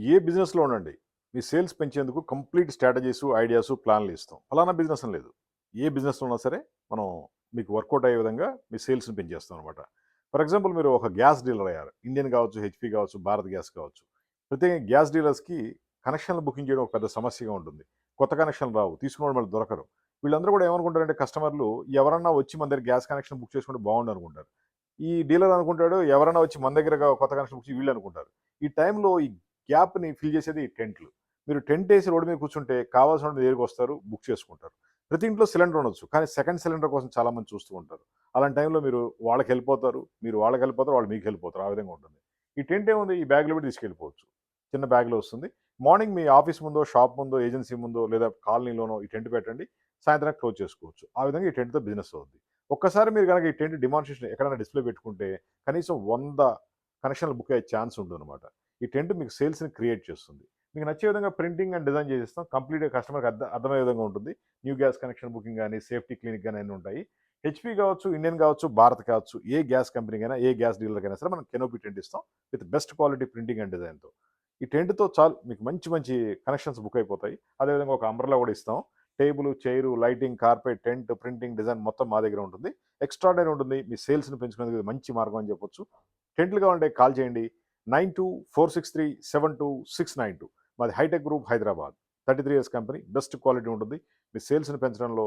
ఏ బిజినెస్‌లో ఉండండి. మీ సేల్స్ పెంచేందుకు కంప్లీట్ స్ట్రాటజీసు, ఐడియాసు, ప్లాన్‌లు ఇస్తాం. ఫలానా బిజినెస్ అని లేదు. ఏ బిజినెస్‌లో ఉన్నా సరే మనం మీకు వర్కౌట్ అయ్యే విధంగా మీ సేల్స్‌ని పెంచేస్తాం అనమాట. ఫర్ ఎగ్జాంపుల్ మీరు ఒక గ్యాస్ డీలర్ అయ్యారు. ఇండియన్ కావచ్చు, హెచ్‌పీ కావచ్చు, భారత్ గ్యాస్ కావచ్చు. ప్రత్యేకంగా గ్యాస్ డీలర్స్‌కి కనెక్షన్‌లు బుకింగ్ చేయడం ఒక పెద్ద సమస్యగా ఉంటుంది. కొత్త కనెక్షన్‌లు రావు. తీసుకున్నోళ్ళు మళ్ళీ దొరకరు. వీళ్ళందరూ కూడా ఏమనుకుంటారంటే కస్టమర్లు ఎవరన్నా వచ్చి మన దగ్గర గ్యాస్ కనెక్షన్ బుక్ చేసుకుంటే బాగుండు అనుకుంటారు. ఈ డీలర్ అనుకుంటాడు ఎవరైనా వచ్చి మన దగ్గర కొత్త కనెక్షన్ బుక్ వీళ్ళు అనుకుంటారు. ఈ టైంలో ఈ గ్యాప్‌ని ఫిల్ చేసేది టెంట్లు. మీరు టెంట్ ఏసి రోడ్డు మీద కూర్చుంటే కావాల్సిన వాళ్ళు దగ్గరికి వస్తారు, బుక్ చేసుకుంటారు. ప్రతి ఇంట్లో సిలిండర్ ఉండొచ్చు. కానీ సెకండ్ సిలిండర్ కోసం చాలామంది చూస్తూ ఉంటారు. అలాంటి టైంలో మీరు వాళ్ళకి హెల్ప్ అవుతారు. మీరు వాళ్ళకి హెల్ప్ అవుతారు. వాళ్ళు మీకు హెల్ప్ అవుతారు. ఆ విధంగా ఉంటుంది. ఈ టెంట్ ఏముంది ఈ బ్యాగ్‌లో పెట్టి తీసుకెళ్ళిపోవచ్చు. చిన్న బ్యాగ్‌లో వస్తుంది. మార్నింగ్ మీ ఆఫీస్ ముందో, షాప్ ముందో, ఏజెన్సీ ముందో లేదా కాలనీలోనో ఈ టెంట్ పెట్టండి. సాయంత్రానికి క్లోజ్ చేసుకోవచ్చు. ఆ విధంగా ఈ టెంట్‌తో బిజినెస్ అవుద్ది. ఒక్కసారి మీరు గనక ఈ టెంట్ డెమాన్‌స్ట్రేషన్ ఎక్కడైనా డిస్‌ప్లే పెట్టుకుంటే కనీసం 100 కనెక్షన్‌లు బుక్ అయ్యే ఛాన్స్ ఉంటుందన్నమాట. ఈ టెంట్ మీకు సేల్స్‌ని క్రియేట్ చేస్తుంది. మీకు నచ్చే విధంగా ప్రింటింగ్ అండ్ డిజైన్ చేసిస్తాం. కంప్లీట్‌గా కస్టమర్‌కి అర్థమయ్యే విధంగా ఉంటుంది. న్యూ గ్యాస్ కనెక్షన్ బుకింగ్ గాని, సేఫ్టీ క్లినిక్ గాని అన్నీ ఉంటాయి. హెచ్‌పీ కావచ్చు, ఇండియన్ కావచ్చు, భారత్ కావచ్చు, ఏ గ్యాస్ కంపెనీకైనా, ఏ గ్యాస్ డీలర్‌కైనా సరే మనం కెనోపీ టెంట్ ఇస్తాం. With best quality printing and డిజైన్‌తో. ఈ టెంట్‌తో చాలు మీకు మంచి మంచి కనెక్షన్స్ బుక్ అయిపోతాయి. అదేవిధంగా ఒక అంబ్రెల్లా కూడా ఇస్తాం. Table, chair, lighting, carpet, tent, printing, design మొత్తం మా దగ్గర ఉంటుంది. ఎక్స్ట్రార్డినరీ ఉంటుంది. మీ సేల్స్‌ని పెంచుకునేందుకు ఇది మంచి మార్గం అని చెప్పొచ్చు. టెంట్లు కావాలంటే కాల్ చేయండి. 9246372692. మాది Hitech Group Hyderabad. 33 years company. Best quality ఉంటుంది. మీ సేల్స్‌ని పెంచడంలో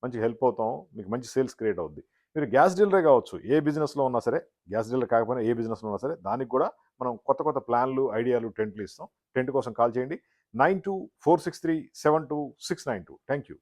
మంచి హెల్ప్ అవుతాం. మీకు మంచి సేల్స్ క్రియేట్ అవుద్ది. మీరు గ్యాస్ డీలరే కావచ్చు. ఏ బిజినెస్‌లో ఉన్నా సరే, గ్యాస్ డీలర్ కాకపోయినా ఏ బిజినెస్‌లో ఉన్నా సరే, దానికి కూడా మనం కొత్త కొత్త ప్లాన్‌లు, ఐడియాలు, టెంట్లు ఇస్తాం. టెంట్ కోసం కాల్ చేయండి. 9246372692. Thank you.